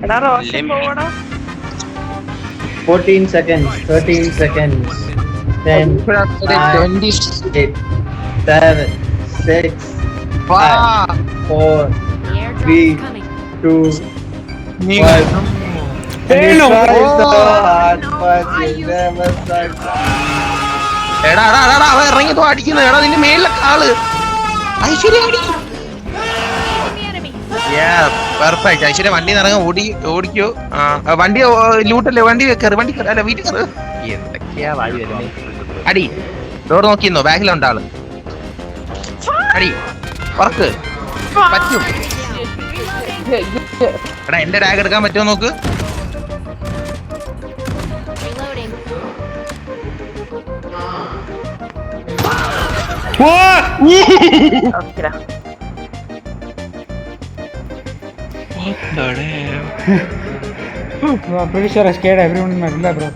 എടാ Roshan പോവടാ. 14 seconds, 13 seconds, 10, 9, 8, 7, 6, 5, 4, 3, 2, 1. And you tried so hard, but you never tried. എടാ അവൻ ഇറങ്ങി അടിക്കുന്നത്. എടാ നിന്റെ മേലിലൊക്കെ ആള്. ഐശ്വര്യ അടി. പെർഫെക്റ്റ്. ഐശ്വര്യ വണ്ടി ഇറങ്ങാൻ ഓടിക്കോ. വണ്ടി ലൂട്ടല്ലേ, വണ്ടി കയറി, അല്ല വീട്ടിൽ കയറി. എന്തൊക്കെയാ വായി വരുന്നേ. അടി, ഡോർ നോക്കിന്നോ, ബാഗിലുണ്ടാള്. അടി, വർക്ക് പറ്റും. എടാ എന്റെ ടാഗ് എടുക്കാൻ പറ്റുമോ നോക്ക്. ഓക്കെടാ. Bro, I'm pretty sure I scared everyone in my villa, bro.